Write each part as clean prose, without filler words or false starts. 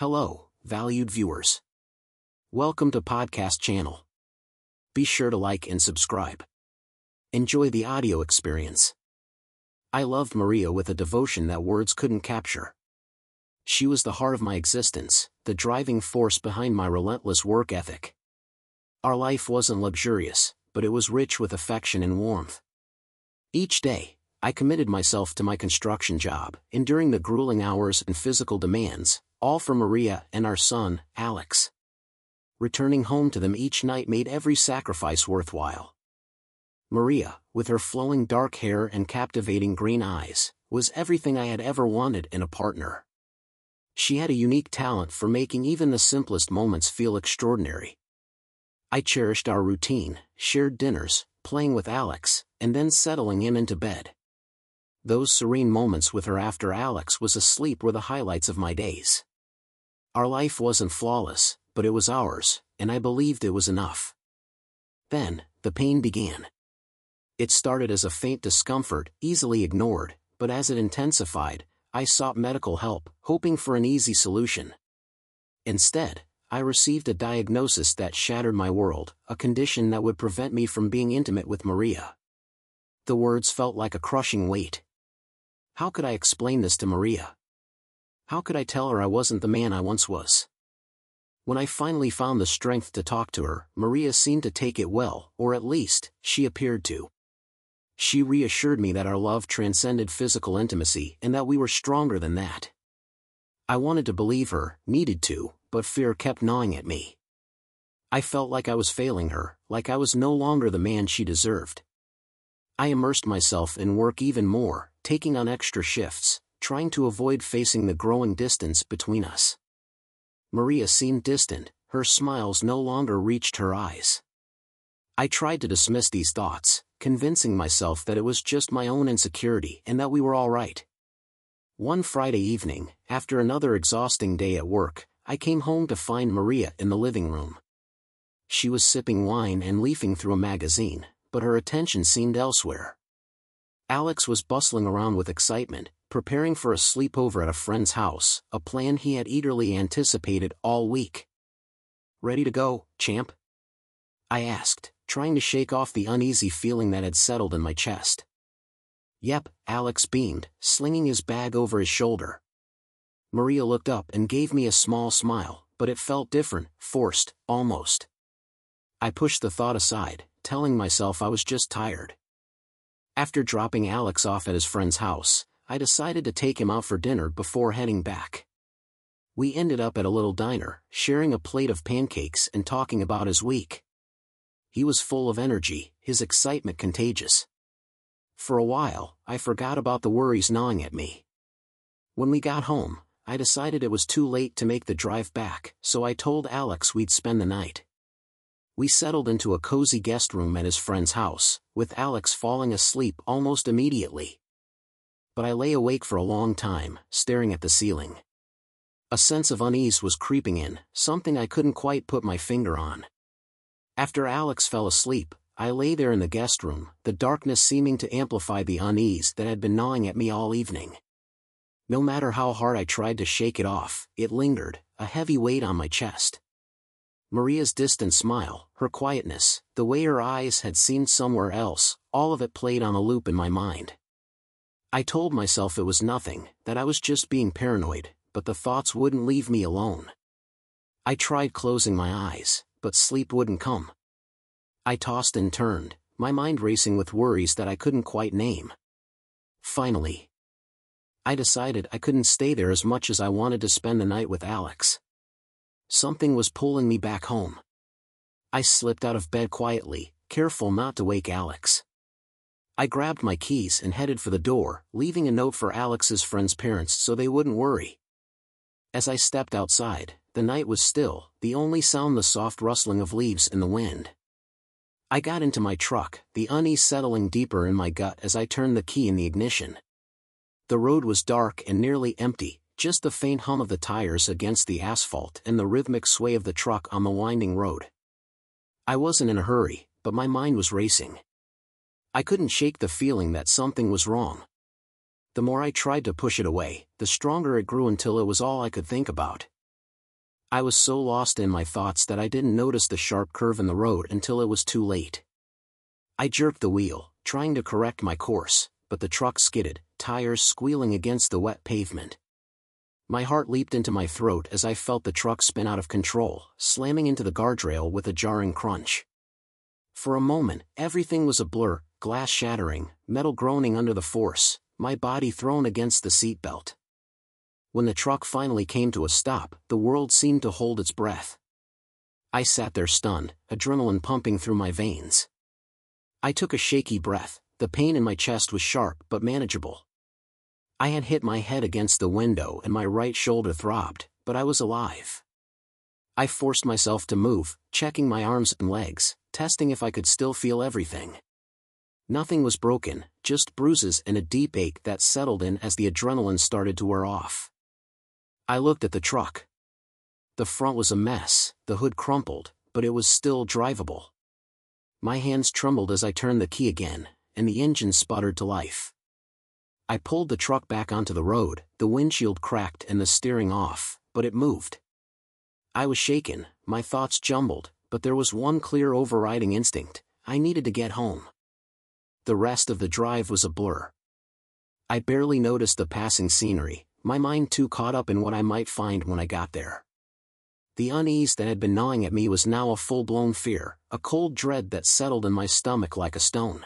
Hello, valued viewers. Welcome to podcast channel. Be sure to like and subscribe. Enjoy the audio experience. I loved Maria with a devotion that words couldn't capture. She was the heart of my existence, the driving force behind my relentless work ethic. Our life wasn't luxurious, but it was rich with affection and warmth. Each day, I committed myself to my construction job, enduring the grueling hours and physical demands, all for Maria and our son, Alex. Returning home to them each night made every sacrifice worthwhile. Maria, with her flowing dark hair and captivating green eyes, was everything I had ever wanted in a partner. She had a unique talent for making even the simplest moments feel extraordinary. I cherished our routine, shared dinners, playing with Alex, and then settling him into bed. Those serene moments with her after Alex was asleep were the highlights of my days. Our life wasn't flawless, but it was ours, and I believed it was enough. Then, the pain began. It started as a faint discomfort, easily ignored, but as it intensified, I sought medical help, hoping for an easy solution. Instead, I received a diagnosis that shattered my world, a condition that would prevent me from being intimate with Maria. The words felt like a crushing weight. How could I explain this to Maria? How could I tell her I wasn't the man I once was? When I finally found the strength to talk to her, Maria seemed to take it well, or at least, she appeared to. She reassured me that our love transcended physical intimacy and that we were stronger than that. I wanted to believe her, needed to, but fear kept gnawing at me. I felt like I was failing her, like I was no longer the man she deserved. I immersed myself in work even more, taking on extra shifts, trying to avoid facing the growing distance between us. Maria seemed distant, her smiles no longer reached her eyes. I tried to dismiss these thoughts, convincing myself that it was just my own insecurity and that we were all right. One Friday evening, after another exhausting day at work, I came home to find Maria in the living room. She was sipping wine and leafing through a magazine, but her attention seemed elsewhere. Alex was bustling around with excitement, preparing for a sleepover at a friend's house, a plan he had eagerly anticipated all week. "Ready to go, champ?" I asked, trying to shake off the uneasy feeling that had settled in my chest. "Yep," Alex beamed, slinging his bag over his shoulder. Maria looked up and gave me a small smile, but it felt different, forced, almost. I pushed the thought aside, telling myself I was just tired. After dropping Alex off at his friend's house, I decided to take him out for dinner before heading back. We ended up at a little diner, sharing a plate of pancakes and talking about his week. He was full of energy, his excitement contagious. For a while, I forgot about the worries gnawing at me. When we got home, I decided it was too late to make the drive back, so I told Alex we'd spend the night. We settled into a cozy guest room at his friend's house, with Alex falling asleep almost immediately. But I lay awake for a long time, staring at the ceiling. A sense of unease was creeping in, something I couldn't quite put my finger on. After Alex fell asleep, I lay there in the guest room, the darkness seeming to amplify the unease that had been gnawing at me all evening. No matter how hard I tried to shake it off, it lingered, a heavy weight on my chest. Maria's distant smile, her quietness, the way her eyes had seemed somewhere else, all of it played on a loop in my mind. I told myself it was nothing, that I was just being paranoid, but the thoughts wouldn't leave me alone. I tried closing my eyes, but sleep wouldn't come. I tossed and turned, my mind racing with worries that I couldn't quite name. Finally, I decided I couldn't stay there as much as I wanted to spend the night with Alex. Something was pulling me back home. I slipped out of bed quietly, careful not to wake Alex. I grabbed my keys and headed for the door, leaving a note for Alex's friend's parents so they wouldn't worry. As I stepped outside, the night was still, the only sound the soft rustling of leaves in the wind. I got into my truck, the unease settling deeper in my gut as I turned the key in the ignition. The road was dark and nearly empty, just the faint hum of the tires against the asphalt and the rhythmic sway of the truck on the winding road. I wasn't in a hurry, but my mind was racing. I couldn't shake the feeling that something was wrong. The more I tried to push it away, the stronger it grew until it was all I could think about. I was so lost in my thoughts that I didn't notice the sharp curve in the road until it was too late. I jerked the wheel, trying to correct my course, but the truck skidded, tires squealing against the wet pavement. My heart leaped into my throat as I felt the truck spin out of control, slamming into the guardrail with a jarring crunch. For a moment, everything was a blur, glass shattering, metal groaning under the force, my body thrown against the seatbelt. When the truck finally came to a stop, the world seemed to hold its breath. I sat there stunned, adrenaline pumping through my veins. I took a shaky breath, the pain in my chest was sharp but manageable. I had hit my head against the window and my right shoulder throbbed, but I was alive. I forced myself to move, checking my arms and legs, testing if I could still feel everything. Nothing was broken, just bruises and a deep ache that settled in as the adrenaline started to wear off. I looked at the truck. The front was a mess, the hood crumpled, but it was still drivable. My hands trembled as I turned the key again, and the engine sputtered to life. I pulled the truck back onto the road, the windshield cracked and the steering off, but it moved. I was shaken, my thoughts jumbled, but there was one clear overriding instinct: I needed to get home. The rest of the drive was a blur. I barely noticed the passing scenery, my mind too caught up in what I might find when I got there. The unease that had been gnawing at me was now a full-blown fear, a cold dread that settled in my stomach like a stone.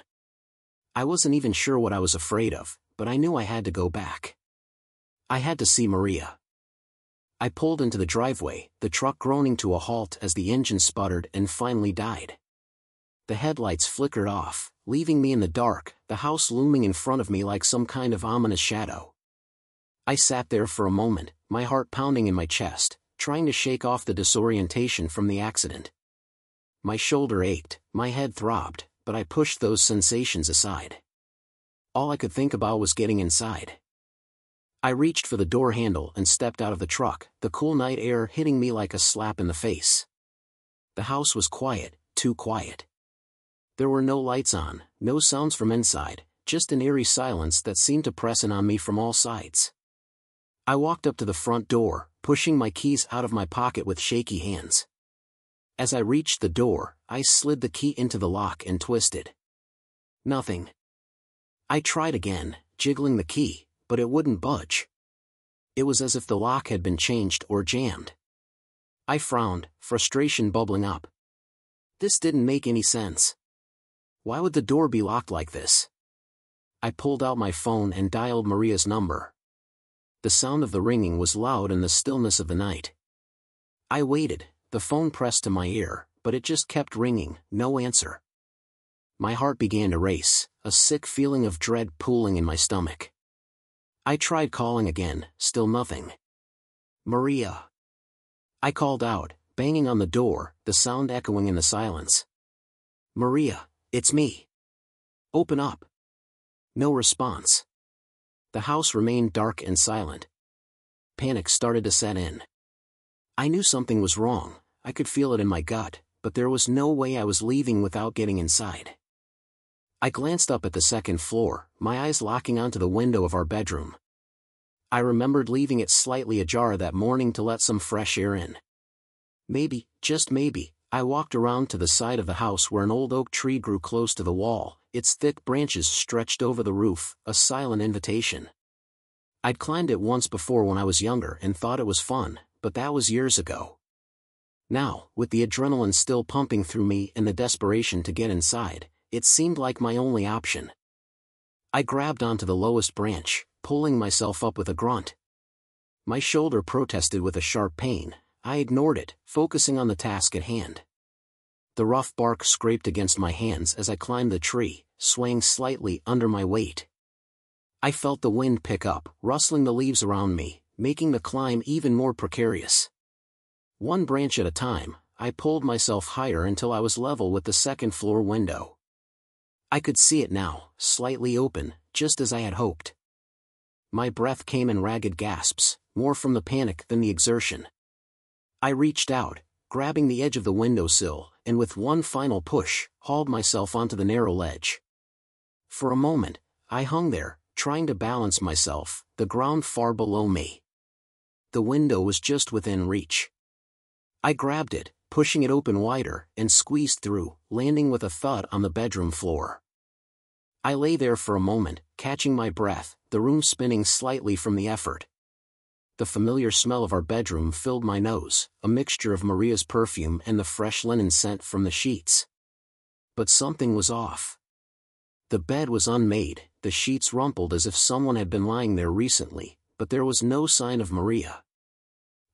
I wasn't even sure what I was afraid of, but I knew I had to go back. I had to see Maria. I pulled into the driveway, the truck groaning to a halt as the engine sputtered and finally died. The headlights flickered off, leaving me in the dark, the house looming in front of me like some kind of ominous shadow. I sat there for a moment, my heart pounding in my chest, trying to shake off the disorientation from the accident. My shoulder ached, my head throbbed, but I pushed those sensations aside. All I could think about was getting inside. I reached for the door handle and stepped out of the truck, the cool night air hitting me like a slap in the face. The house was quiet, too quiet. There were no lights on, no sounds from inside, just an eerie silence that seemed to press in on me from all sides. I walked up to the front door, pushing my keys out of my pocket with shaky hands. As I reached the door, I slid the key into the lock and twisted. Nothing. I tried again, jiggling the key, but it wouldn't budge. It was as if the lock had been changed or jammed. I frowned, frustration bubbling up. This didn't make any sense. Why would the door be locked like this? I pulled out my phone and dialed Maria's number. The sound of the ringing was loud in the stillness of the night. I waited, the phone pressed to my ear, but it just kept ringing, no answer. My heart began to race, a sick feeling of dread pooling in my stomach. I tried calling again, still nothing. Maria. I called out, banging on the door, the sound echoing in the silence. Maria, it's me. Open up. No response. The house remained dark and silent. Panic started to set in. I knew something was wrong, I could feel it in my gut, but there was no way I was leaving without getting inside. I glanced up at the second floor, my eyes locking onto the window of our bedroom. I remembered leaving it slightly ajar that morning to let some fresh air in. Maybe, just maybe, I walked around to the side of the house where an old oak tree grew close to the wall, its thick branches stretched over the roof, a silent invitation. I'd climbed it once before when I was younger and thought it was fun, but that was years ago. Now, with the adrenaline still pumping through me and the desperation to get inside, it seemed like my only option. I grabbed onto the lowest branch, pulling myself up with a grunt. My shoulder protested with a sharp pain. I ignored it, focusing on the task at hand. The rough bark scraped against my hands as I climbed the tree, swaying slightly under my weight. I felt the wind pick up, rustling the leaves around me, making the climb even more precarious. One branch at a time, I pulled myself higher until I was level with the second-floor window. I could see it now, slightly open, just as I had hoped. My breath came in ragged gasps, more from the panic than the exertion. I reached out, grabbing the edge of the windowsill, and with one final push, hauled myself onto the narrow ledge. For a moment, I hung there, trying to balance myself, the ground far below me. The window was just within reach. I grabbed it, pushing it open wider, and squeezed through, landing with a thud on the bedroom floor. I lay there for a moment, catching my breath, the room spinning slightly from the effort. The familiar smell of our bedroom filled my nose, a mixture of Maria's perfume and the fresh linen scent from the sheets. But something was off. The bed was unmade, the sheets rumpled as if someone had been lying there recently, but there was no sign of Maria.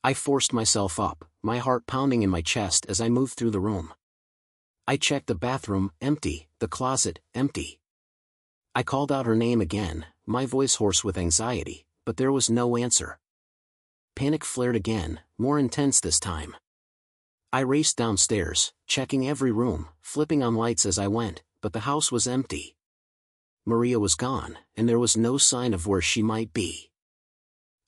I forced myself up, my heart pounding in my chest as I moved through the room. I checked the bathroom, empty, the closet, empty. I called out her name again, my voice hoarse with anxiety, but there was no answer. Panic flared again, more intense this time. I raced downstairs, checking every room, flipping on lights as I went, but the house was empty. Maria was gone, and there was no sign of where she might be.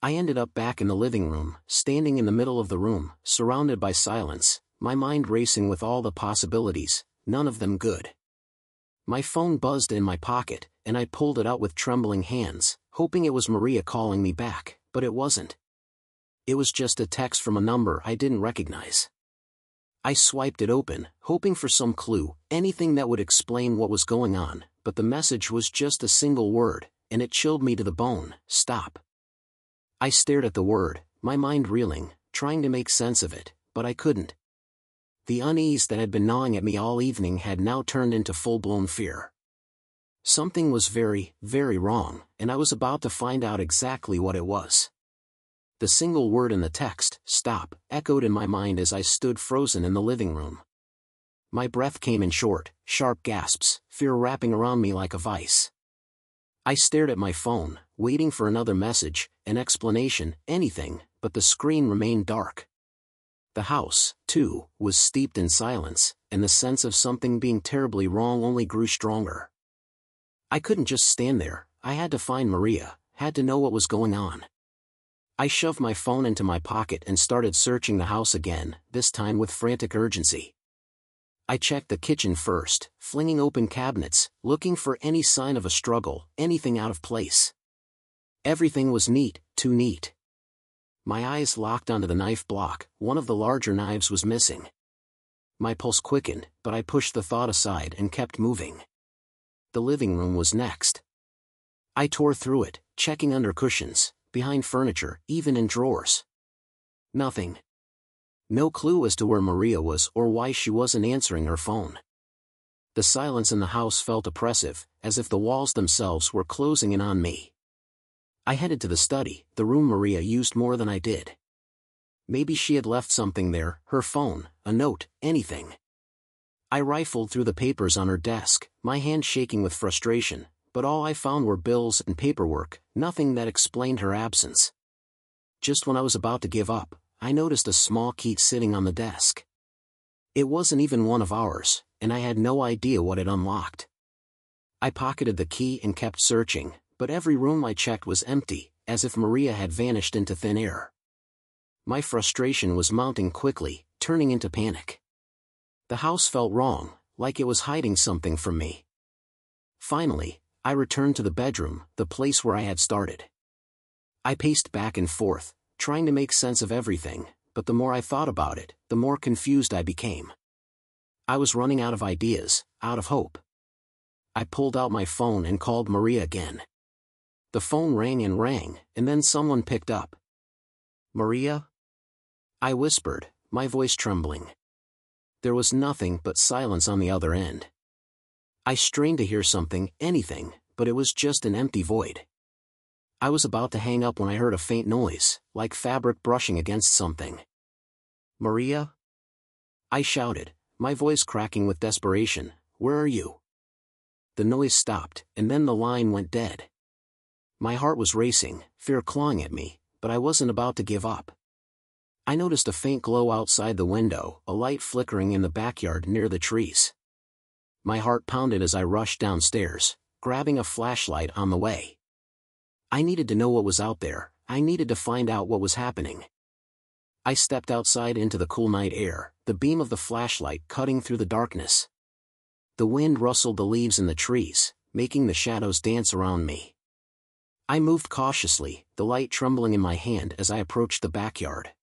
I ended up back in the living room, standing in the middle of the room, surrounded by silence, my mind racing with all the possibilities, none of them good. My phone buzzed in my pocket, and I pulled it out with trembling hands, hoping it was Maria calling me back, but it wasn't. It was just a text from a number I didn't recognize. I swiped it open, hoping for some clue, anything that would explain what was going on, but the message was just a single word, and it chilled me to the bone: stop. I stared at the word, my mind reeling, trying to make sense of it, but I couldn't. The unease that had been gnawing at me all evening had now turned into full-blown fear. Something was very, very wrong, and I was about to find out exactly what it was. The single word in the text, stop, echoed in my mind as I stood frozen in the living room. My breath came in short, sharp gasps, fear wrapping around me like a vice. I stared at my phone, waiting for another message, an explanation, anything, but the screen remained dark. The house, too, was steeped in silence, and the sense of something being terribly wrong only grew stronger. I couldn't just stand there, I had to find Maria, had to know what was going on. I shoved my phone into my pocket and started searching the house again, this time with frantic urgency. I checked the kitchen first, flinging open cabinets, looking for any sign of a struggle, anything out of place. Everything was neat, too neat. My eyes locked onto the knife block, one of the larger knives was missing. My pulse quickened, but I pushed the thought aside and kept moving. The living room was next. I tore through it, checking under cushions, behind furniture, even in drawers. Nothing. No clue as to where Maria was or why she wasn't answering her phone. The silence in the house felt oppressive, as if the walls themselves were closing in on me. I headed to the study, the room Maria used more than I did. Maybe she had left something there, her phone, a note, anything. I rifled through the papers on her desk, my hand shaking with frustration, but all I found were bills and paperwork, nothing that explained her absence. Just when I was about to give up, I noticed a small key sitting on the desk. It wasn't even one of ours, and I had no idea what it unlocked. I pocketed the key and kept searching, but every room I checked was empty, as if Maria had vanished into thin air. My frustration was mounting quickly, turning into panic. The house felt wrong, like it was hiding something from me. Finally, I returned to the bedroom, the place where I had started. I paced back and forth, trying to make sense of everything, but the more I thought about it, the more confused I became. I was running out of ideas, out of hope. I pulled out my phone and called Maria again. The phone rang, and then someone picked up. "Maria?" I whispered, my voice trembling. There was nothing but silence on the other end. I strained to hear something, anything, but it was just an empty void. I was about to hang up when I heard a faint noise, like fabric brushing against something. "Maria?" I shouted, my voice cracking with desperation, "Where are you?" The noise stopped, and then the line went dead. My heart was racing, fear clawing at me, but I wasn't about to give up. I noticed a faint glow outside the window, a light flickering in the backyard near the trees. My heart pounded as I rushed downstairs, grabbing a flashlight on the way. I needed to know what was out there, I needed to find out what was happening. I stepped outside into the cool night air, the beam of the flashlight cutting through the darkness. The wind rustled the leaves in the trees, making the shadows dance around me. I moved cautiously, the light trembling in my hand as I approached the backyard.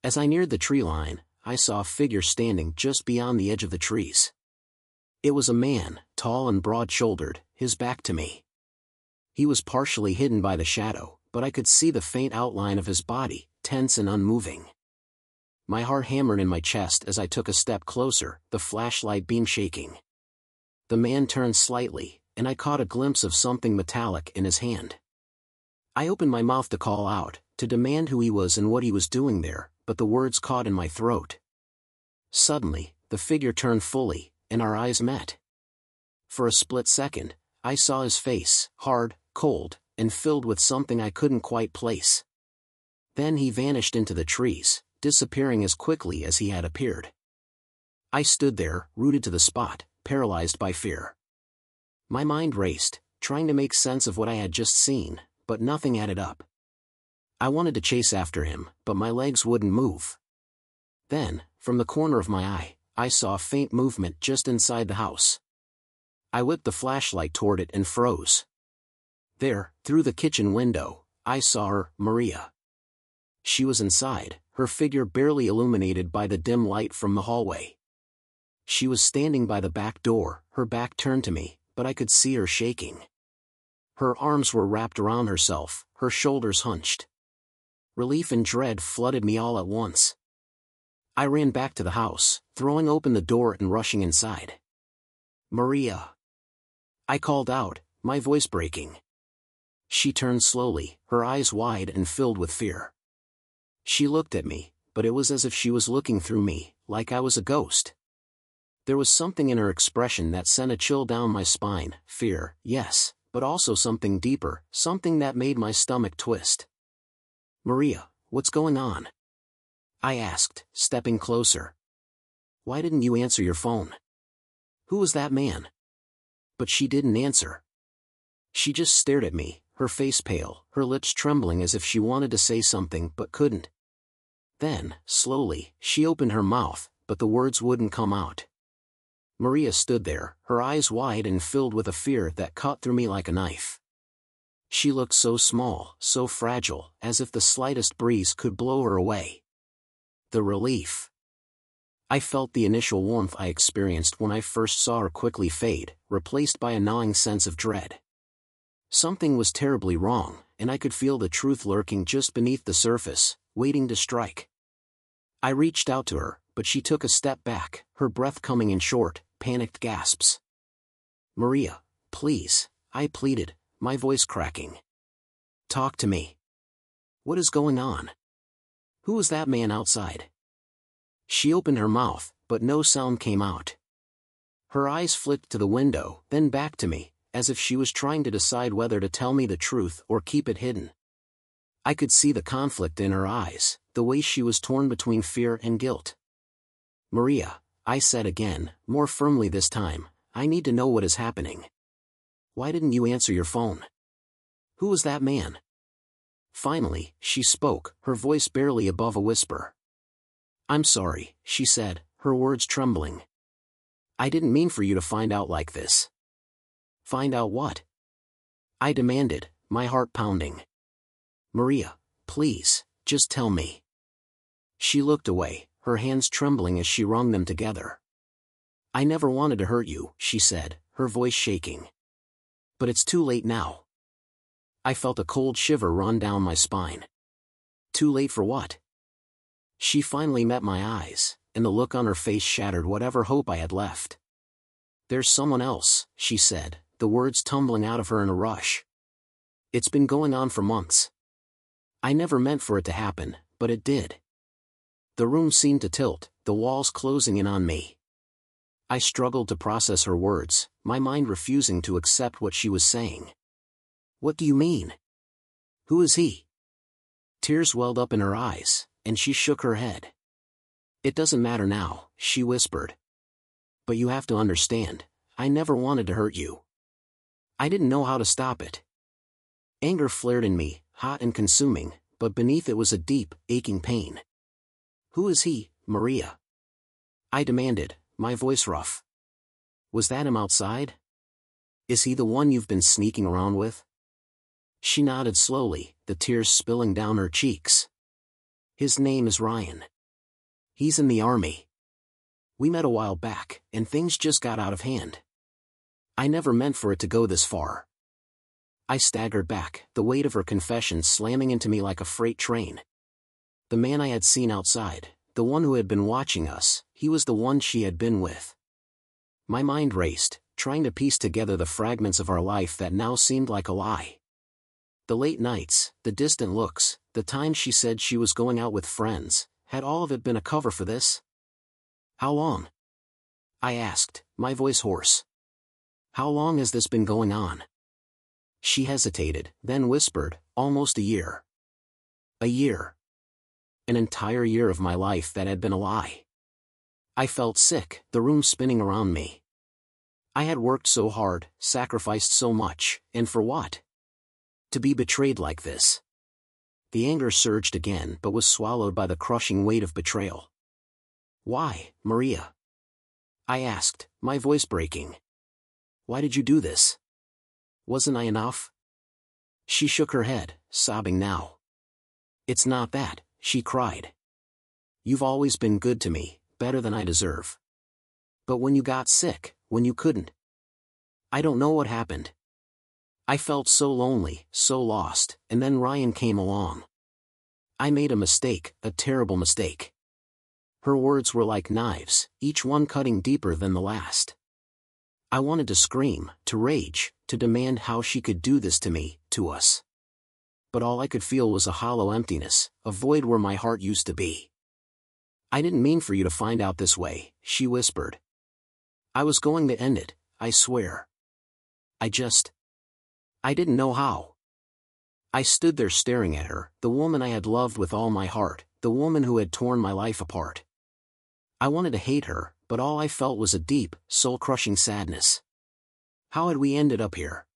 As I neared the tree line, I saw a figure standing just beyond the edge of the trees. It was a man, tall and broad-shouldered, his back to me. He was partially hidden by the shadow, but I could see the faint outline of his body, tense and unmoving. My heart hammered in my chest as I took a step closer, the flashlight beam shaking. The man turned slightly, and I caught a glimpse of something metallic in his hand. I opened my mouth to call out, to demand who he was and what he was doing there, but the words caught in my throat. Suddenly, the figure turned fully, and our eyes met. For a split second, I saw his face, hard, cold, and filled with something I couldn't quite place. Then he vanished into the trees, disappearing as quickly as he had appeared. I stood there, rooted to the spot, paralyzed by fear. My mind raced, trying to make sense of what I had just seen, but nothing added up. I wanted to chase after him, but my legs wouldn't move. Then, from the corner of my eye, I saw a faint movement just inside the house. I whipped the flashlight toward it and froze. There, through the kitchen window, I saw her, Maria. She was inside, her figure barely illuminated by the dim light from the hallway. She was standing by the back door, her back turned to me, but I could see her shaking. Her arms were wrapped around herself, her shoulders hunched. Relief and dread flooded me all at once. I ran back to the house, throwing open the door and rushing inside. "Maria!" I called out, my voice breaking. She turned slowly, her eyes wide and filled with fear. She looked at me, but it was as if she was looking through me, like I was a ghost. There was something in her expression that sent a chill down my spine, fear, yes, but also something deeper, something that made my stomach twist. "Maria, what's going on?" I asked, stepping closer. "Why didn't you answer your phone? Who was that man?" But she didn't answer. She just stared at me, her face pale, her lips trembling as if she wanted to say something but couldn't. Then, slowly, she opened her mouth, but the words wouldn't come out. Maria stood there, her eyes wide and filled with a fear that cut through me like a knife. She looked so small, so fragile, as if the slightest breeze could blow her away. The relief. I felt the initial warmth I experienced when I first saw her quickly fade, replaced by a gnawing sense of dread. Something was terribly wrong, and I could feel the truth lurking just beneath the surface, waiting to strike. I reached out to her, but she took a step back, her breath coming in short, panicked gasps. "Maria, please," I pleaded, my voice cracking. "Talk to me. What is going on? Who was that man outside?" She opened her mouth, but no sound came out. Her eyes flicked to the window, then back to me, as if she was trying to decide whether to tell me the truth or keep it hidden. I could see the conflict in her eyes, the way she was torn between fear and guilt. "Maria," I said again, more firmly this time, "I need to know what is happening. Why didn't you answer your phone? Who was that man?" Finally, she spoke, her voice barely above a whisper. "I'm sorry," she said, her words trembling. "I didn't mean for you to find out like this." "Find out what?" I demanded, my heart pounding. "Maria, please, just tell me." She looked away, her hands trembling as she wrung them together. "I never wanted to hurt you," she said, her voice shaking. "But it's too late now." I felt a cold shiver run down my spine. Too late for what? She finally met my eyes, and the look on her face shattered whatever hope I had left. "There's someone else," she said, the words tumbling out of her in a rush. "It's been going on for months. I never meant for it to happen, but it did." The room seemed to tilt, the walls closing in on me. I struggled to process her words, my mind refusing to accept what she was saying. "What do you mean? Who is he?" Tears welled up in her eyes, and she shook her head. "It doesn't matter now," she whispered. "But you have to understand, I never wanted to hurt you. I didn't know how to stop it." Anger flared in me, hot and consuming, but beneath it was a deep, aching pain. "Who is he, Maria?" I demanded, my voice rough. "Was that him outside? Is he the one you've been sneaking around with?" She nodded slowly, the tears spilling down her cheeks. "His name is Ryan. He's in the army. We met a while back, and things just got out of hand. I never meant for it to go this far. I staggered back, the weight of her confession slamming into me like a freight train. The man I had seen outside, the one who had been watching us, he was the one she had been with. My mind raced, trying to piece together the fragments of our life that now seemed like a lie. The late nights, the distant looks, the times she said she was going out with friends, had all of it been a cover for this? How long? I asked, my voice hoarse. How long has this been going on? She hesitated, then whispered, almost a year. A year. An entire year of my life that had been a lie. I felt sick, the room spinning around me. I had worked so hard, sacrificed so much, and for what? To be betrayed like this. The anger surged again but was swallowed by the crushing weight of betrayal. Why, Maria? I asked, my voice breaking. Why did you do this? Wasn't I enough? She shook her head, sobbing now. It's not that, she cried. You've always been good to me, better than I deserve. But when you got sick, when you couldn't. I don't know what happened. I felt so lonely, so lost, and then Ryan came along. I made a mistake, a terrible mistake. Her words were like knives, each one cutting deeper than the last. I wanted to scream, to rage, to demand how she could do this to me, to us. But all I could feel was a hollow emptiness, a void where my heart used to be. I didn't mean for you to find out this way, she whispered. I was going to end it, I swear. I didn't know how. I stood there staring at her, the woman I had loved with all my heart, the woman who had torn my life apart. I wanted to hate her, but all I felt was a deep, soul-crushing sadness. How had we ended up here?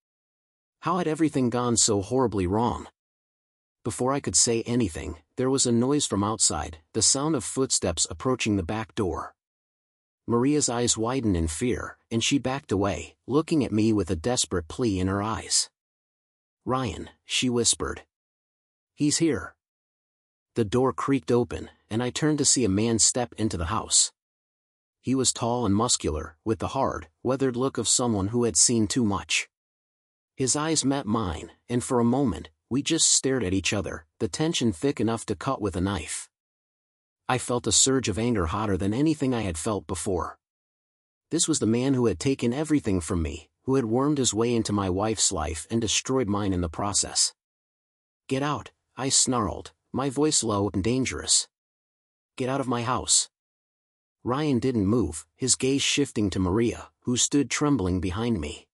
How had everything gone so horribly wrong? Before I could say anything, there was a noise from outside, the sound of footsteps approaching the back door. Maria's eyes widened in fear, and she backed away, looking at me with a desperate plea in her eyes. Ryan, she whispered. He's here. The door creaked open, and I turned to see a man step into the house. He was tall and muscular, with the hard, weathered look of someone who had seen too much. His eyes met mine, and for a moment, we just stared at each other, the tension thick enough to cut with a knife. I felt a surge of anger hotter than anything I had felt before. This was the man who had taken everything from me, who had wormed his way into my wife's life and destroyed mine in the process. Get out, I snarled, my voice low and dangerous. Get out of my house. Ryan didn't move, his gaze shifting to Maria, who stood trembling behind me.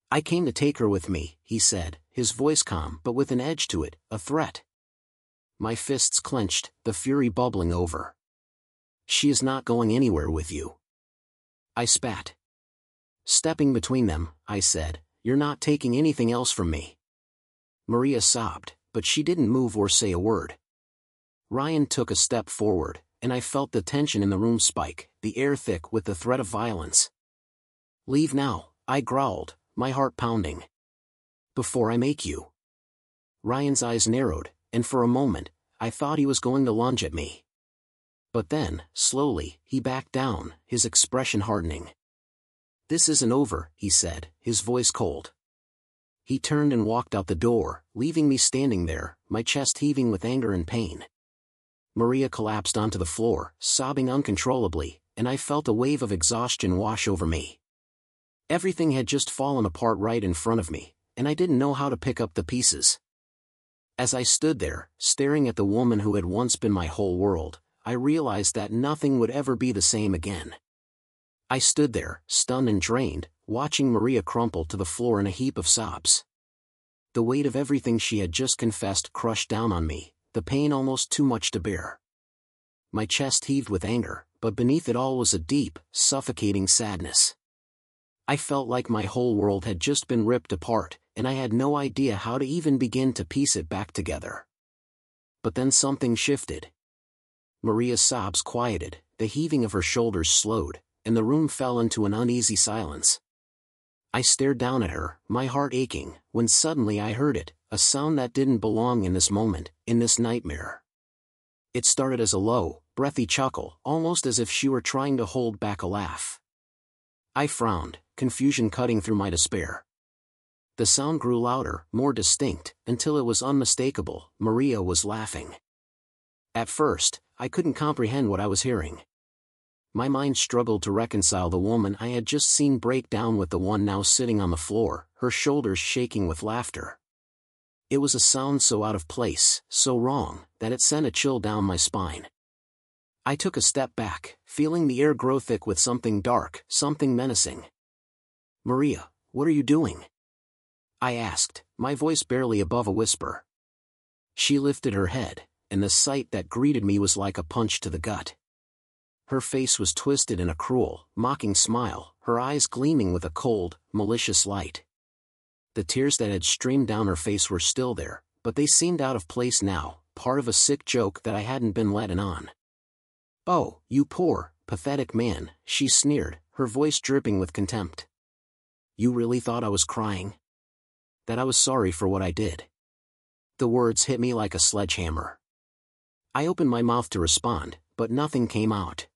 I came to take her with me, he said, his voice calm but with an edge to it, a threat. My fists clenched, the fury bubbling over. She is not going anywhere with you. I spat. Stepping between them, I said, you're not taking anything else from me. Maria sobbed, but she didn't move or say a word. Ryan took a step forward, and I felt the tension in the room spike, the air thick with the threat of violence. Leave now, I growled, my heart pounding. Before I make you. Ryan's eyes narrowed, and for a moment, I thought he was going to lunge at me. But then, slowly, he backed down, his expression hardening. This isn't over, he said, his voice cold. He turned and walked out the door, leaving me standing there, my chest heaving with anger and pain. Maria collapsed onto the floor, sobbing uncontrollably, and I felt a wave of exhaustion wash over me. Everything had just fallen apart right in front of me, and I didn't know how to pick up the pieces. As I stood there, staring at the woman who had once been my whole world, I realized that nothing would ever be the same again. I stood there, stunned and drained, watching Maria crumple to the floor in a heap of sobs. The weight of everything she had just confessed crushed down on me, the pain almost too much to bear. My chest heaved with anger, but beneath it all was a deep, suffocating sadness. I felt like my whole world had just been ripped apart, and I had no idea how to even begin to piece it back together. But then something shifted. Maria's sobs quieted, the heaving of her shoulders slowed, and the room fell into an uneasy silence. I stared down at her, my heart aching, when suddenly I heard it, a sound that didn't belong in this moment, in this nightmare. It started as a low, breathy chuckle, almost as if she were trying to hold back a laugh. I frowned, confusion cutting through my despair. The sound grew louder, more distinct, until it was unmistakable. Maria was laughing. At first, I couldn't comprehend what I was hearing. My mind struggled to reconcile the woman I had just seen break down with the one now sitting on the floor, her shoulders shaking with laughter. It was a sound so out of place, so wrong, that it sent a chill down my spine. I took a step back, feeling the air grow thick with something dark, something menacing. "Maria, what are you doing?" I asked, my voice barely above a whisper. She lifted her head, and the sight that greeted me was like a punch to the gut. Her face was twisted in a cruel, mocking smile, her eyes gleaming with a cold, malicious light. The tears that had streamed down her face were still there, but they seemed out of place now, part of a sick joke that I hadn't been letting on. "Oh, you poor, pathetic man," she sneered, her voice dripping with contempt. "You really thought I was crying? That I was sorry for what I did?" The words hit me like a sledgehammer. I opened my mouth to respond, but nothing came out.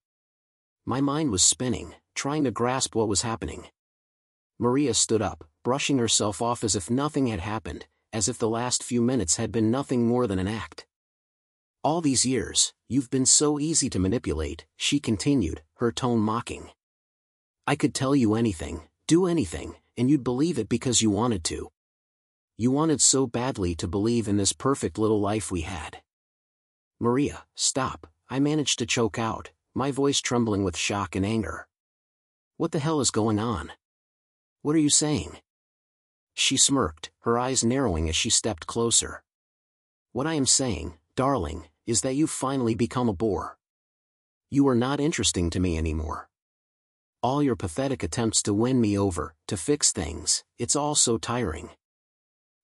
My mind was spinning, trying to grasp what was happening. Maria stood up, brushing herself off as if nothing had happened, as if the last few minutes had been nothing more than an act. "All these years, you've been so easy to manipulate," she continued, her tone mocking. "I could tell you anything, do anything, and you'd believe it because you wanted to. You wanted so badly to believe in this perfect little life we had." "Maria, stop," I managed to choke out, my voice trembling with shock and anger. "What the hell is going on? What are you saying?" She smirked, her eyes narrowing as she stepped closer. "What I am saying, darling, is that you've finally become a bore. You are not interesting to me anymore. All your pathetic attempts to win me over, to fix things, it's all so tiring."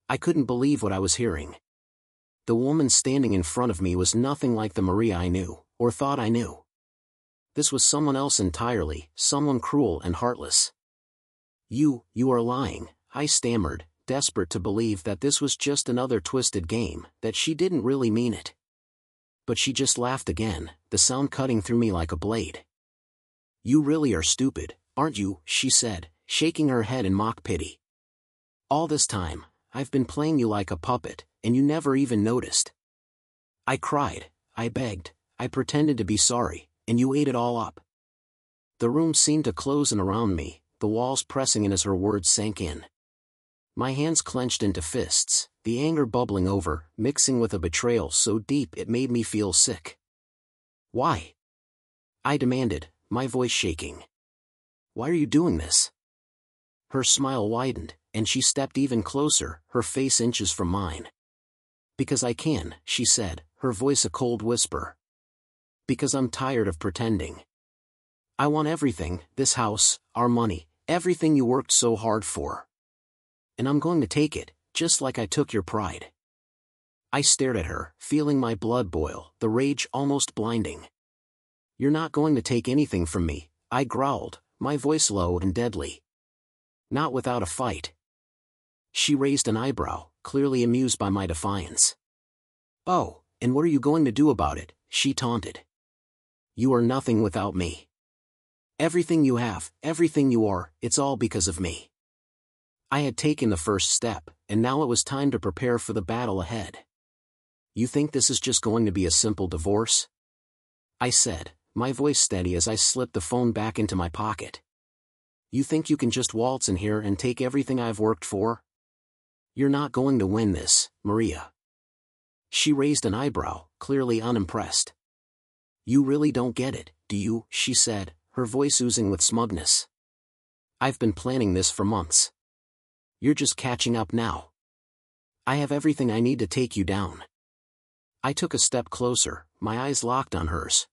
I couldn't believe what I was hearing. The woman standing in front of me was nothing like the Maria I knew, or thought I knew. This was someone else entirely, someone cruel and heartless. You are lying," I stammered, desperate to believe that this was just another twisted game, that she didn't really mean it. But she just laughed again, the sound cutting through me like a blade. "You really are stupid, aren't you?" she said, shaking her head in mock pity. "All this time, I've been playing you like a puppet, and you never even noticed." I cried, I begged, I pretended to be sorry, and you ate it all up. The room seemed to close in around me, the walls pressing in as her words sank in. My hands clenched into fists, the anger bubbling over, mixing with a betrayal so deep it made me feel sick. "Why?" I demanded, my voice shaking. "Why are you doing this?" Her smile widened, and she stepped even closer, her face inches from mine. "Because I can," she said, her voice a cold whisper. "Because I'm tired of pretending. I want everything, this house, our money, everything you worked so hard for. And I'm going to take it, just like I took your pride." I stared at her, feeling my blood boil, the rage almost blinding. "You're not going to take anything from me," I growled, my voice low and deadly. "Not without a fight." She raised an eyebrow, clearly amused by my defiance. "Oh, and what are you going to do about it?" she taunted. "You are nothing without me. Everything you have, everything you are, it's all because of me." I had taken the first step, and now it was time to prepare for the battle ahead. "You think this is just going to be a simple divorce?" I said, my voice steady as I slipped the phone back into my pocket. "You think you can just waltz in here and take everything I've worked for? You're not going to win this, Maria." She raised an eyebrow, clearly unimpressed. "You really don't get it, do you?" she said, her voice oozing with smugness. "I've been planning this for months. You're just catching up now. I have everything I need to take you down." I took a step closer, my eyes locked on hers.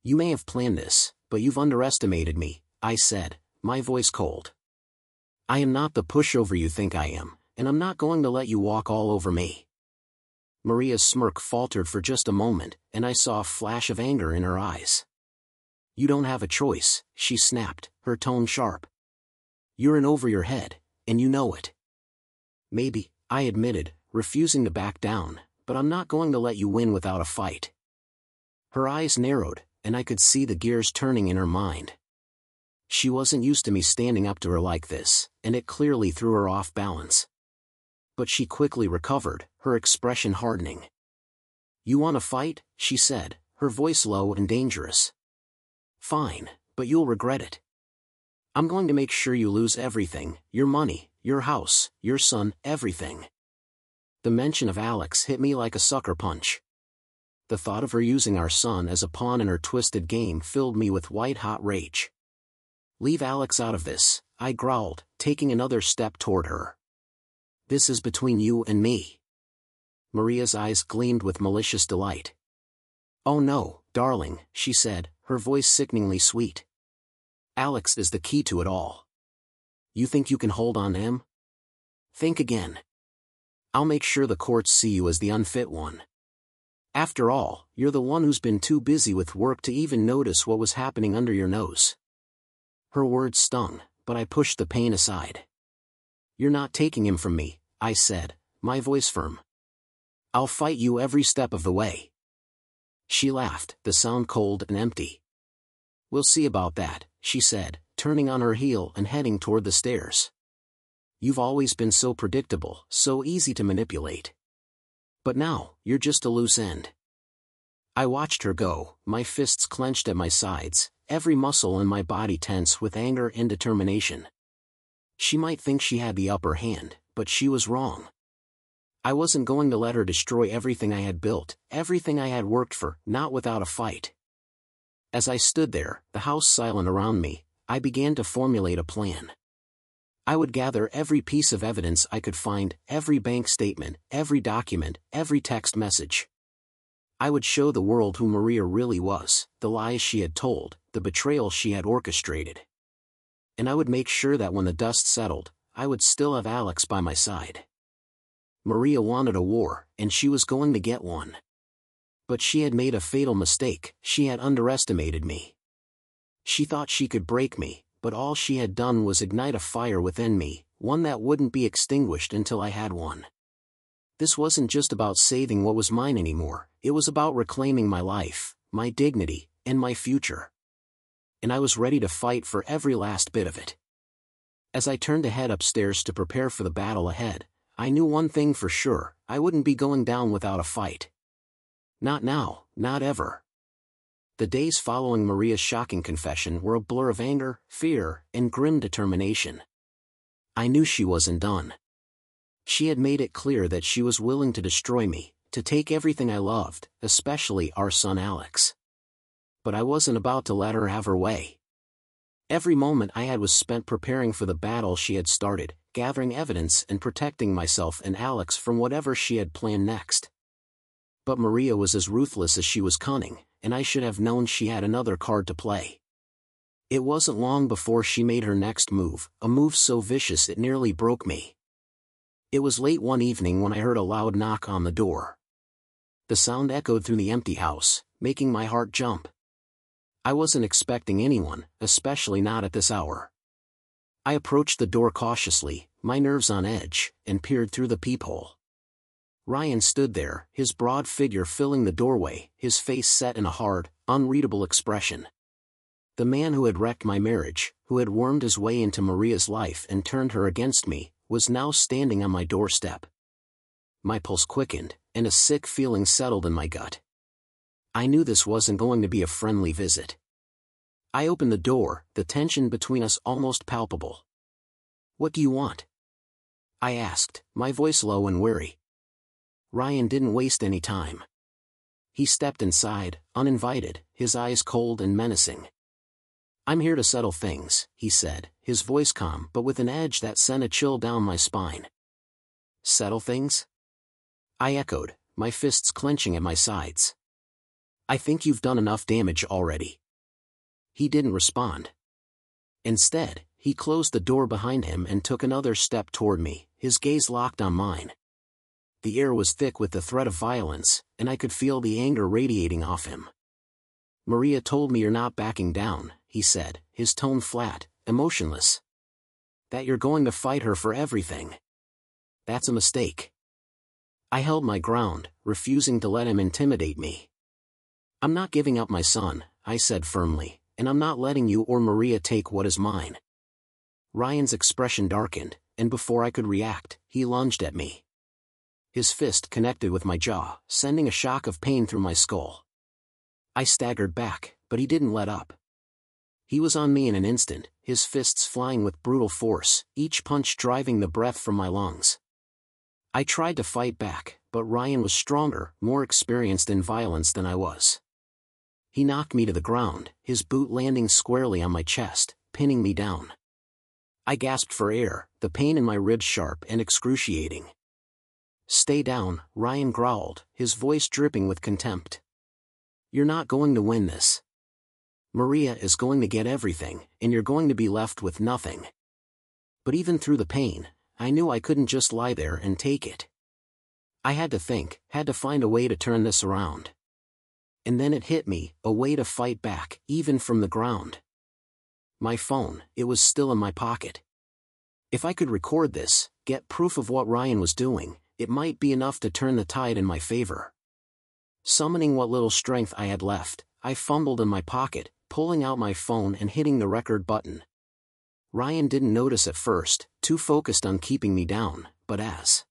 "You may have planned this, but you've underestimated me," I said, my voice cold. "I am not the pushover you think I am, and I'm not going to let you walk all over me." Maria's smirk faltered for just a moment, and I saw a flash of anger in her eyes. "You don't have a choice," she snapped, her tone sharp. "You're in over your head, and you know it." "Maybe," I admitted, refusing to back down, "but I'm not going to let you win without a fight." Her eyes narrowed, and I could see the gears turning in her mind. She wasn't used to me standing up to her like this, and it clearly threw her off balance. But she quickly recovered, her expression hardening. "You want to fight?" she said, her voice low and dangerous. "Fine, but you'll regret it. I'm going to make sure you lose everything, your money, your house, your son, everything." The mention of Alex hit me like a sucker punch. The thought of her using our son as a pawn in her twisted game filled me with white-hot rage. "Leave Alex out of this," I growled, taking another step toward her. "This is between you and me." Maria's eyes gleamed with malicious delight. "Oh no, darling," she said, her voice sickeningly sweet. "Alex is the key to it all. You think you can hold on to him? Think again. I'll make sure the courts see you as the unfit one. After all, you're the one who's been too busy with work to even notice what was happening under your nose." Her words stung, but I pushed the pain aside. "You're not taking him from me," I said, my voice firm. "I'll fight you every step of the way." She laughed, the sound cold and empty. "We'll see about that," she said, turning on her heel and heading toward the stairs. "You've always been so predictable, so easy to manipulate. But now, you're just a loose end." I watched her go, my fists clenched at my sides, every muscle in my body tense with anger and determination. She might think she had the upper hand, but she was wrong. I wasn't going to let her destroy everything I had built, everything I had worked for, not without a fight. As I stood there, the house silent around me, I began to formulate a plan. I would gather every piece of evidence I could find, every bank statement, every document, every text message. I would show the world who Maria really was, the lies she had told, the betrayal she had orchestrated. And I would make sure that when the dust settled, I would still have Alex by my side. Maria wanted a war, and she was going to get one. But she had made a fatal mistake, she had underestimated me. She thought she could break me, but all she had done was ignite a fire within me, one that wouldn't be extinguished until I had one. This wasn't just about saving what was mine anymore, it was about reclaiming my life, my dignity, and my future. And I was ready to fight for every last bit of it. As I turned to head upstairs to prepare for the battle ahead, I knew one thing for sure, I wouldn't be going down without a fight. Not now, not ever. The days following Maria's shocking confession were a blur of anger, fear, and grim determination. I knew she wasn't done. She had made it clear that she was willing to destroy me, to take everything I loved, especially our son Alex. But I wasn't about to let her have her way. Every moment I had was spent preparing for the battle she had started, gathering evidence and protecting myself and Alex from whatever she had planned next. But Maria was as ruthless as she was cunning, and I should have known she had another card to play. It wasn't long before she made her next move, a move so vicious it nearly broke me. It was late one evening when I heard a loud knock on the door. The sound echoed through the empty house, making my heart jump. I wasn't expecting anyone, especially not at this hour. I approached the door cautiously, my nerves on edge, and peered through the peephole. Ryan stood there, his broad figure filling the doorway, his face set in a hard, unreadable expression. The man who had wrecked my marriage, who had wormed his way into Maria's life and turned her against me, was now standing on my doorstep. My pulse quickened, and a sick feeling settled in my gut. I knew this wasn't going to be a friendly visit. I opened the door, the tension between us almost palpable. "What do you want?" I asked, my voice low and weary. Ryan didn't waste any time. He stepped inside, uninvited, his eyes cold and menacing. "I'm here to settle things," he said, his voice calm but with an edge that sent a chill down my spine. "Settle things?" I echoed, my fists clenching at my sides. "I think you've done enough damage already." He didn't respond. Instead, he closed the door behind him and took another step toward me, his gaze locked on mine. The air was thick with the threat of violence, and I could feel the anger radiating off him. "Maria told me you're not backing down," he said, his tone flat, emotionless. "That you're going to fight her for everything. That's a mistake." I held my ground, refusing to let him intimidate me. "I'm not giving up my son," I said firmly, "and I'm not letting you or Maria take what is mine." Ryan's expression darkened, and before I could react, he lunged at me. His fist connected with my jaw, sending a shock of pain through my skull. I staggered back, but he didn't let up. He was on me in an instant, his fists flying with brutal force, each punch driving the breath from my lungs. I tried to fight back, but Ryan was stronger, more experienced in violence than I was. He knocked me to the ground, his boot landing squarely on my chest, pinning me down. I gasped for air, the pain in my ribs sharp and excruciating. "Stay down," Ryan growled, his voice dripping with contempt. "You're not going to win this. Maria is going to get everything, and you're going to be left with nothing." But even through the pain, I knew I couldn't just lie there and take it. I had to think, had to find a way to turn this around. And then it hit me, a way to fight back, even from the ground. My phone, it was still in my pocket. If I could record this, get proof of what Ryan was doing, it might be enough to turn the tide in my favor. Summoning what little strength I had left, I fumbled in my pocket, pulling out my phone and hitting the record button. Ryan didn't notice at first, too focused on keeping me down, but as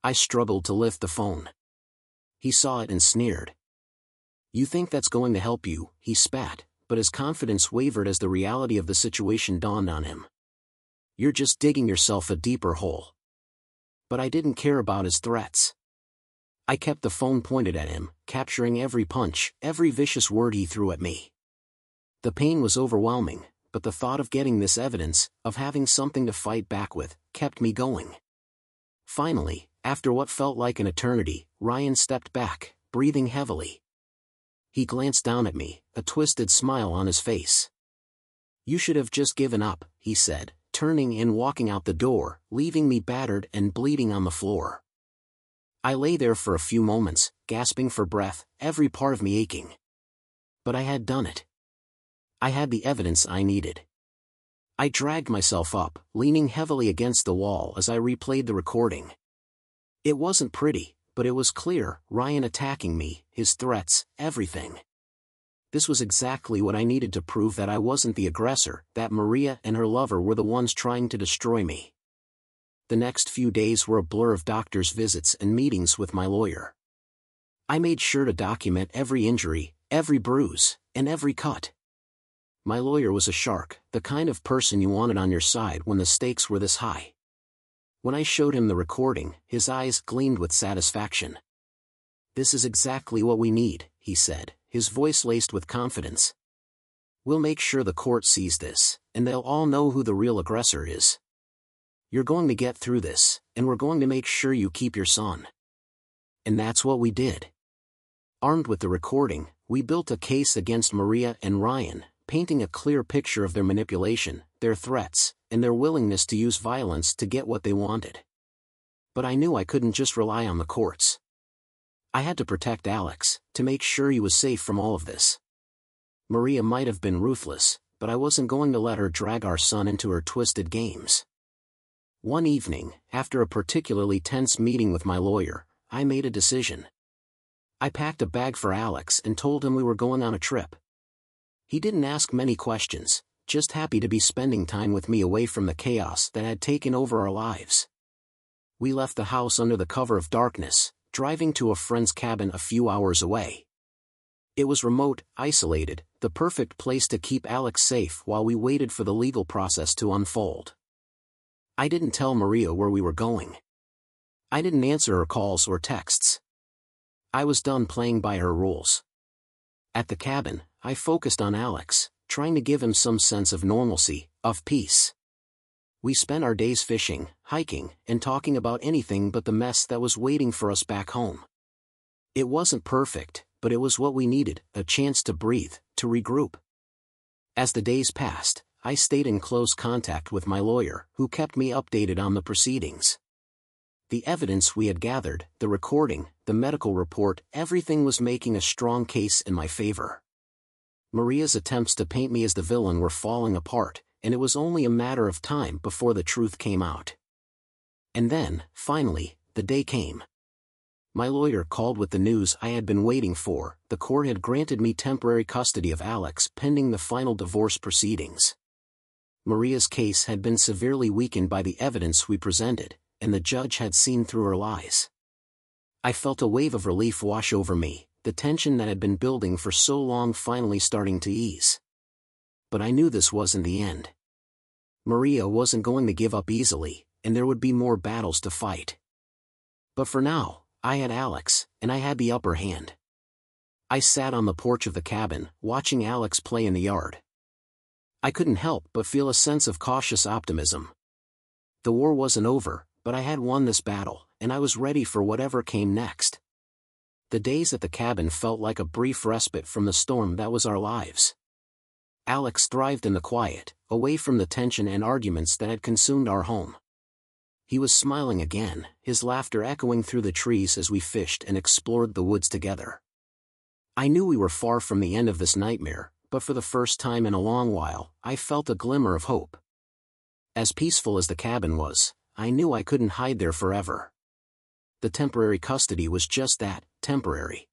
I struggled to lift the phone, he saw it and sneered. "You think that's going to help you," he spat, but his confidence wavered as the reality of the situation dawned on him. "You're just digging yourself a deeper hole." But I didn't care about his threats. I kept the phone pointed at him, capturing every punch, every vicious word he threw at me. The pain was overwhelming, but the thought of getting this evidence, of having something to fight back with, kept me going. Finally, after what felt like an eternity, Ryan stepped back, breathing heavily. He glanced down at me, a twisted smile on his face. "You should have just given up," he said, turning and walking out the door, leaving me battered and bleeding on the floor. I lay there for a few moments, gasping for breath, every part of me aching. But I had done it. I had the evidence I needed. I dragged myself up, leaning heavily against the wall as I replayed the recording. It wasn't pretty, but it was clear, Ryan attacking me, his threats, everything. This was exactly what I needed to prove that I wasn't the aggressor, that Maria and her lover were the ones trying to destroy me. The next few days were a blur of doctor's visits and meetings with my lawyer. I made sure to document every injury, every bruise, and every cut. My lawyer was a shark, the kind of person you wanted on your side when the stakes were this high. When I showed him the recording, his eyes gleamed with satisfaction. "This is exactly what we need," he said, his voice laced with confidence. "We'll make sure the court sees this, and they'll all know who the real aggressor is. You're going to get through this, and we're going to make sure you keep your son." And that's what we did. Armed with the recording, we built a case against Maria and Ryan, painting a clear picture of their manipulation, their threats, and their willingness to use violence to get what they wanted. But I knew I couldn't just rely on the courts. I had to protect Alex, to make sure he was safe from all of this. Maria might have been ruthless, but I wasn't going to let her drag our son into her twisted games. One evening, after a particularly tense meeting with my lawyer, I made a decision. I packed a bag for Alex and told him we were going on a trip. He didn't ask many questions, just happy to be spending time with me away from the chaos that had taken over our lives. We left the house under the cover of darkness, driving to a friend's cabin a few hours away. It was remote, isolated, the perfect place to keep Alex safe while we waited for the legal process to unfold. I didn't tell Maria where we were going. I didn't answer her calls or texts. I was done playing by her rules. At the cabin, I focused on Alex, trying to give him some sense of normalcy, of peace. We spent our days fishing, hiking, and talking about anything but the mess that was waiting for us back home. It wasn't perfect, but it was what we needed, a chance to breathe, to regroup. As the days passed, I stayed in close contact with my lawyer, who kept me updated on the proceedings. The evidence we had gathered, the recording, the medical report, everything was making a strong case in my favor. Maria's attempts to paint me as the villain were falling apart, and it was only a matter of time before the truth came out. And then, finally, the day came. My lawyer called with the news I had been waiting for. The court had granted me temporary custody of Alex pending the final divorce proceedings. Maria's case had been severely weakened by the evidence we presented, and the judge had seen through her lies. I felt a wave of relief wash over me, the tension that had been building for so long finally starting to ease. But I knew this wasn't the end. Maria wasn't going to give up easily, and there would be more battles to fight. But for now, I had Alex, and I had the upper hand. I sat on the porch of the cabin, watching Alex play in the yard. I couldn't help but feel a sense of cautious optimism. The war wasn't over, but I had won this battle, and I was ready for whatever came next. The days at the cabin felt like a brief respite from the storm that was our lives. Alex thrived in the quiet, away from the tension and arguments that had consumed our home. He was smiling again, his laughter echoing through the trees as we fished and explored the woods together. I knew we were far from the end of this nightmare, but for the first time in a long while, I felt a glimmer of hope. As peaceful as the cabin was, I knew I couldn't hide there forever. The temporary custody was just that, temporary.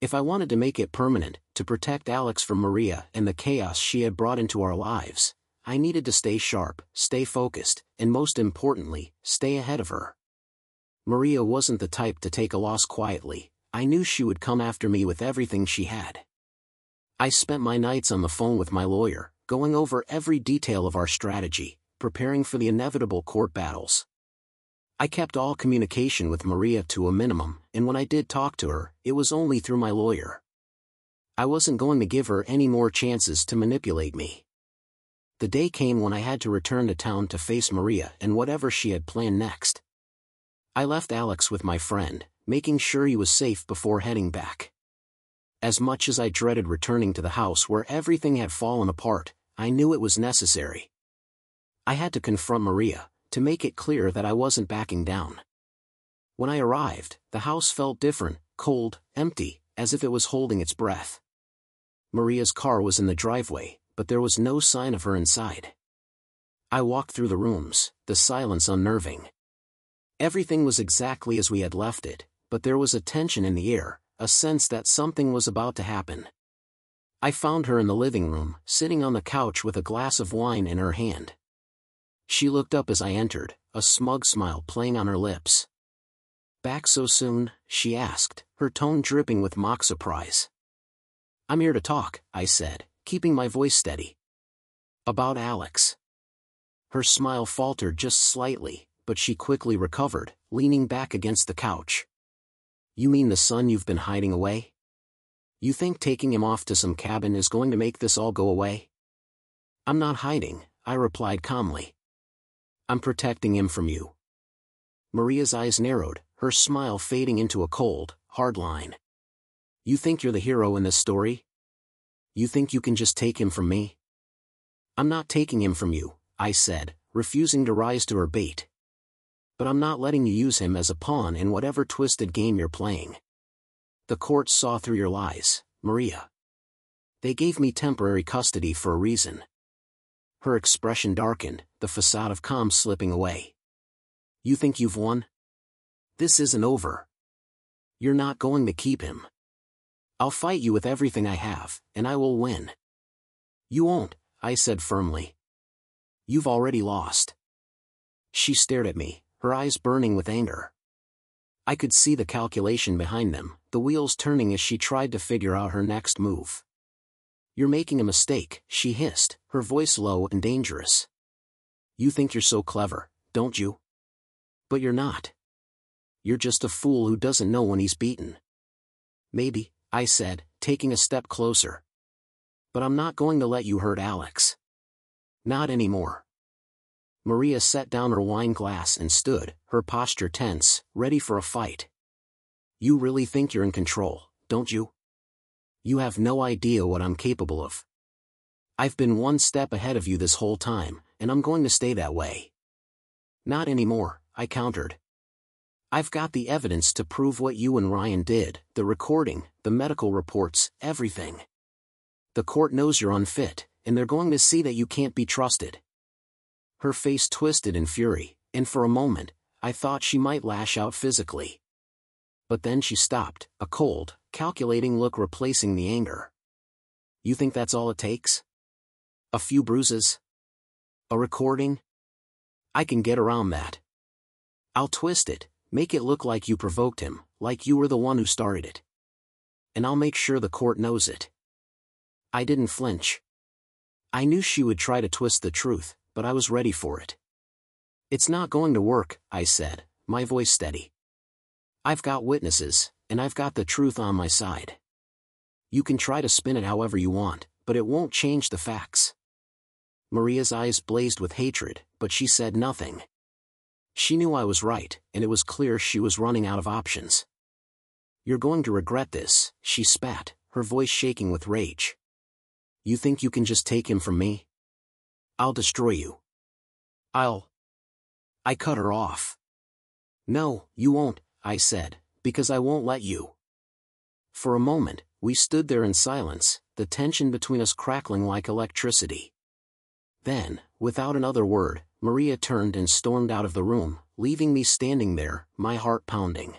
If I wanted to make it permanent, to protect Alex from Maria and the chaos she had brought into our lives, I needed to stay sharp, stay focused, and most importantly, stay ahead of her. Maria wasn't the type to take a loss quietly. I knew she would come after me with everything she had. I spent my nights on the phone with my lawyer, going over every detail of our strategy, preparing for the inevitable court battles. I kept all communication with Maria to a minimum, and when I did talk to her, it was only through my lawyer. I wasn't going to give her any more chances to manipulate me. The day came when I had to return to town to face Maria and whatever she had planned next. I left Alex with my friend, making sure he was safe before heading back. As much as I dreaded returning to the house where everything had fallen apart, I knew it was necessary. I had to confront Maria, to make it clear that I wasn't backing down. When I arrived, the house felt different, cold, empty, as if it was holding its breath. Maria's car was in the driveway, but there was no sign of her inside. I walked through the rooms, the silence unnerving. Everything was exactly as we had left it, but there was a tension in the air, a sense that something was about to happen. I found her in the living room, sitting on the couch with a glass of wine in her hand. She looked up as I entered, a smug smile playing on her lips. "Back so soon?" she asked, her tone dripping with mock surprise. "I'm here to talk," I said, keeping my voice steady. "About Alex." Her smile faltered just slightly, but she quickly recovered, leaning back against the couch. "You mean the son you've been hiding away? You think taking him off to some cabin is going to make this all go away?" "I'm not hiding," I replied calmly. "I'm protecting him from you." Maria's eyes narrowed, her smile fading into a cold, hard line. "You think you're the hero in this story? You think you can just take him from me?" "I'm not taking him from you," I said, refusing to rise to her bait. "But I'm not letting you use him as a pawn in whatever twisted game you're playing. The courts saw through your lies, Maria. They gave me temporary custody for a reason." Her expression darkened, the facade of calm slipping away. "You think you've won? This isn't over. You're not going to keep him. I'll fight you with everything I have, and I will win." "You won't," I said firmly. "You've already lost." She stared at me, her eyes burning with anger. I could see the calculation behind them, the wheels turning as she tried to figure out her next move. "You're making a mistake," she hissed, her voice low and dangerous. "You think you're so clever, don't you? But you're not. You're just a fool who doesn't know when he's beaten." "Maybe," I said, taking a step closer. "But I'm not going to let you hurt Alex. Not anymore." Maria set down her wine glass and stood, her posture tense, ready for a fight. "You really think you're in control, don't you? You have no idea what I'm capable of. I've been one step ahead of you this whole time, and I'm going to stay that way." "Not anymore," I countered. "I've got the evidence to prove what you and Ryan did, the recording, the medical reports, everything. The court knows you're unfit, and they're going to see that you can't be trusted." Her face twisted in fury, and for a moment, I thought she might lash out physically. But then she stopped, a cold, calculating look replacing the anger. You think that's all it takes? A few bruises? A recording? I can get around that. I'll twist it, make it look like you provoked him, like you were the one who started it. And I'll make sure the court knows it. I didn't flinch. I knew she would try to twist the truth, but I was ready for it. It's not going to work, I said, my voice steady. I've got witnesses, and I've got the truth on my side. You can try to spin it however you want, but it won't change the facts. Maria's eyes blazed with hatred, but she said nothing. She knew I was right, and it was clear she was running out of options. You're going to regret this, she spat, her voice shaking with rage. You think you can just take him from me? I'll destroy you. I cut her off. No, you won't, I said, because I won't let you. For a moment, we stood there in silence, the tension between us crackling like electricity. Then, without another word, Maria turned and stormed out of the room, leaving me standing there, my heart pounding.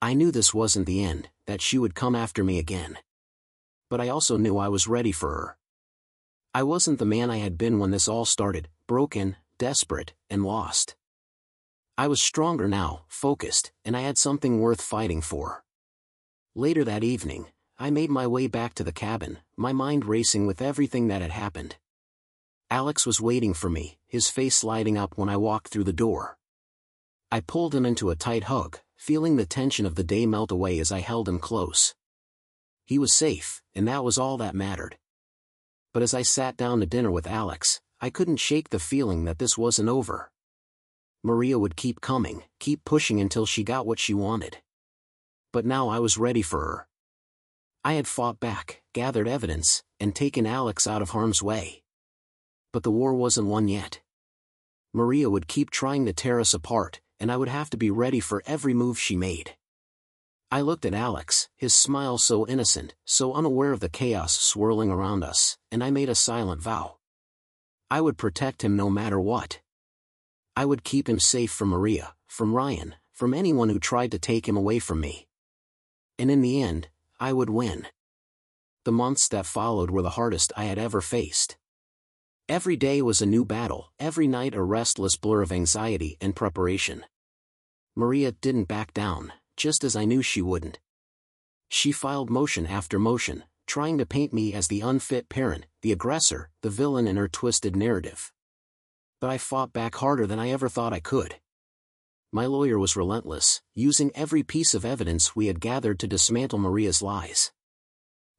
I knew this wasn't the end, that she would come after me again. But I also knew I was ready for her. I wasn't the man I had been when this all started, broken, desperate, and lost. I was stronger now, focused, and I had something worth fighting for. Later that evening, I made my way back to the cabin, my mind racing with everything that had happened. Alex was waiting for me, his face lighting up when I walked through the door. I pulled him into a tight hug, feeling the tension of the day melt away as I held him close. He was safe, and that was all that mattered. But as I sat down to dinner with Alex, I couldn't shake the feeling that this wasn't over. Maria would keep coming, keep pushing until she got what she wanted. But now I was ready for her. I had fought back, gathered evidence, and taken Alex out of harm's way. But the war wasn't won yet. Maria would keep trying to tear us apart, and I would have to be ready for every move she made. I looked at Alex, his smile so innocent, so unaware of the chaos swirling around us, and I made a silent vow. I would protect him no matter what. I would keep him safe from Maria, from Ryan, from anyone who tried to take him away from me. And in the end, I would win. The months that followed were the hardest I had ever faced. Every day was a new battle, every night a restless blur of anxiety and preparation. Maria didn't back down, just as I knew she wouldn't. She filed motion after motion, trying to paint me as the unfit parent, the aggressor, the villain in her twisted narrative. But I fought back harder than I ever thought I could. My lawyer was relentless, using every piece of evidence we had gathered to dismantle Maria's lies.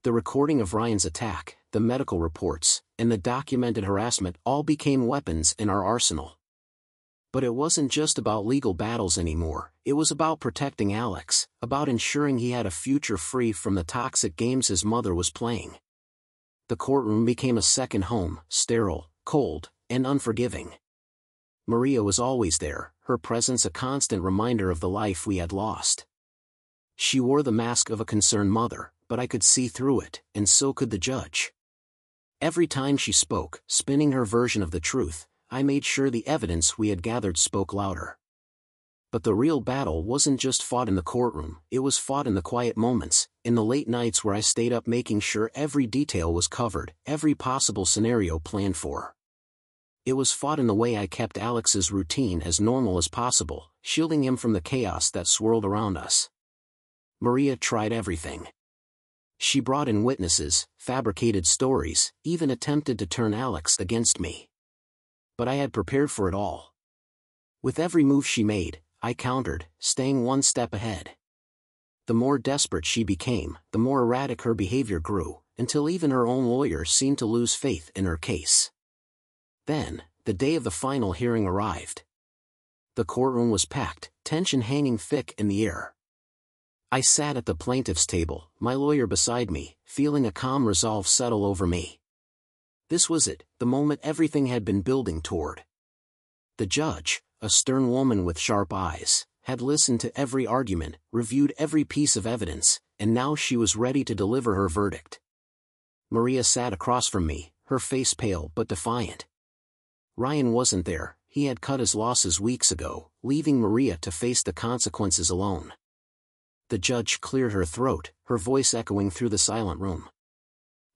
The recording of Ryan's attack, the medical reports, and the documented harassment all became weapons in our arsenal. But it wasn't just about legal battles anymore, it was about protecting Alex, about ensuring he had a future free from the toxic games his mother was playing. The courtroom became a second home, sterile, cold, and unforgiving. Maria was always there, her presence a constant reminder of the life we had lost. She wore the mask of a concerned mother, but I could see through it, and so could the judge. Every time she spoke, spinning her version of the truth, I made sure the evidence we had gathered spoke louder. But the real battle wasn't just fought in the courtroom, it was fought in the quiet moments, in the late nights where I stayed up making sure every detail was covered, every possible scenario planned for. It was fought in the way I kept Alex's routine as normal as possible, shielding him from the chaos that swirled around us. Maria tried everything. She brought in witnesses, fabricated stories, even attempted to turn Alex against me. But I had prepared for it all. With every move she made, I countered, staying one step ahead. The more desperate she became, the more erratic her behavior grew, until even her own lawyer seemed to lose faith in her case. Then, the day of the final hearing arrived. The courtroom was packed, tension hanging thick in the air. I sat at the plaintiff's table, my lawyer beside me, feeling a calm resolve settle over me. This was it, the moment everything had been building toward. The judge, a stern woman with sharp eyes, had listened to every argument, reviewed every piece of evidence, and now she was ready to deliver her verdict. Maria sat across from me, her face pale but defiant. Ryan wasn't there, he had cut his losses weeks ago, leaving Maria to face the consequences alone. The judge cleared her throat, her voice echoing through the silent room.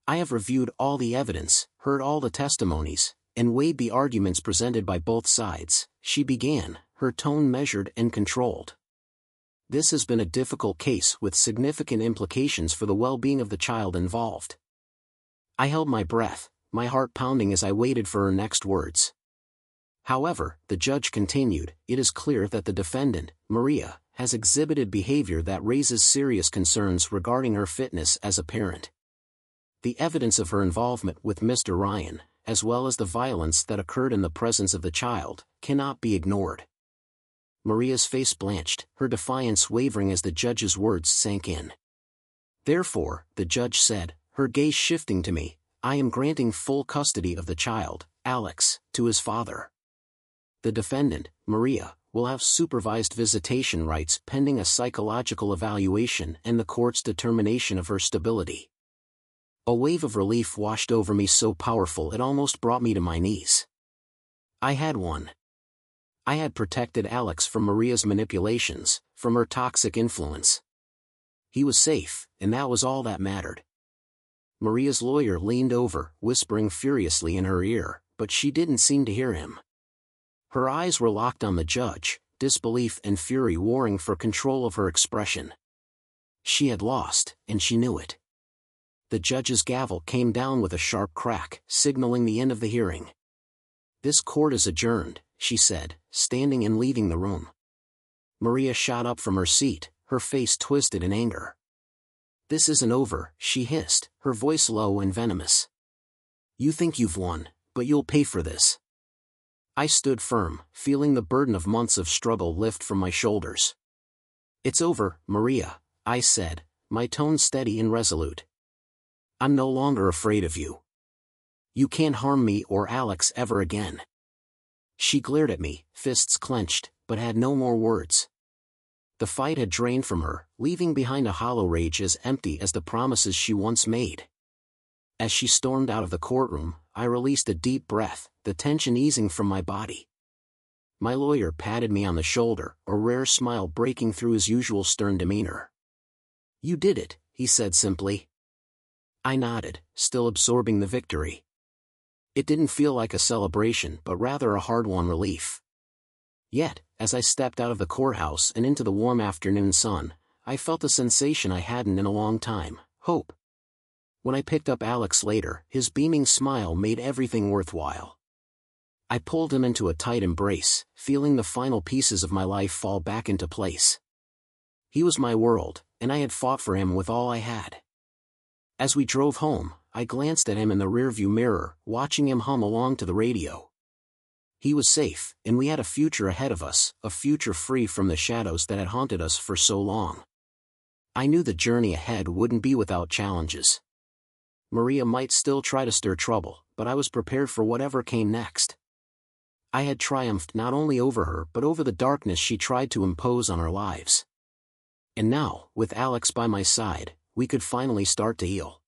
"I have reviewed all the evidence, heard all the testimonies, and weighed the arguments presented by both sides," she began, her tone measured and controlled. "This has been a difficult case with significant implications for the well-being of the child involved." I held my breath, my heart pounding as I waited for her next words. "However," the judge continued, "it is clear that the defendant, Maria, has exhibited behavior that raises serious concerns regarding her fitness as a parent. The evidence of her involvement with Mr. Ryan, as well as the violence that occurred in the presence of the child, cannot be ignored." Maria's face blanched, her defiance wavering as the judge's words sank in. "Therefore," the judge said, her gaze shifting to me, "I am granting full custody of the child, Alex, to his father. The defendant, Maria, will have supervised visitation rights pending a psychological evaluation and the court's determination of her stability." A wave of relief washed over me so powerful it almost brought me to my knees. I had won. I had protected Alex from Maria's manipulations, from her toxic influence. He was safe, and that was all that mattered. Maria's lawyer leaned over, whispering furiously in her ear, but she didn't seem to hear him. Her eyes were locked on the judge, disbelief and fury warring for control of her expression. She had lost, and she knew it. The judge's gavel came down with a sharp crack, signaling the end of the hearing. "This court is adjourned," she said, standing and leaving the room. Maria shot up from her seat, her face twisted in anger. "This isn't over," she hissed, her voice low and venomous. "You think you've won, but you'll pay for this." I stood firm, feeling the burden of months of struggle lift from my shoulders. "It's over, Maria," I said, my tone steady and resolute. "I'm no longer afraid of you. You can't harm me or Alex ever again." She glared at me, fists clenched, but had no more words. The fight had drained from her, leaving behind a hollow rage as empty as the promises she once made. As she stormed out of the courtroom, I released a deep breath, the tension easing from my body. My lawyer patted me on the shoulder, a rare smile breaking through his usual stern demeanor. "You did it," he said simply. I nodded, still absorbing the victory. It didn't feel like a celebration but rather a hard-won relief. Yet, as I stepped out of the courthouse and into the warm afternoon sun, I felt a sensation I hadn't in a long time: hope. When I picked up Alex later, his beaming smile made everything worthwhile. I pulled him into a tight embrace, feeling the final pieces of my life fall back into place. He was my world, and I had fought for him with all I had. As we drove home, I glanced at him in the rearview mirror, watching him hum along to the radio. He was safe, and we had a future ahead of us, a future free from the shadows that had haunted us for so long. I knew the journey ahead wouldn't be without challenges. Maria might still try to stir trouble, but I was prepared for whatever came next. I had triumphed not only over her but over the darkness she tried to impose on our lives. And now, with Alex by my side, we could finally start to heal.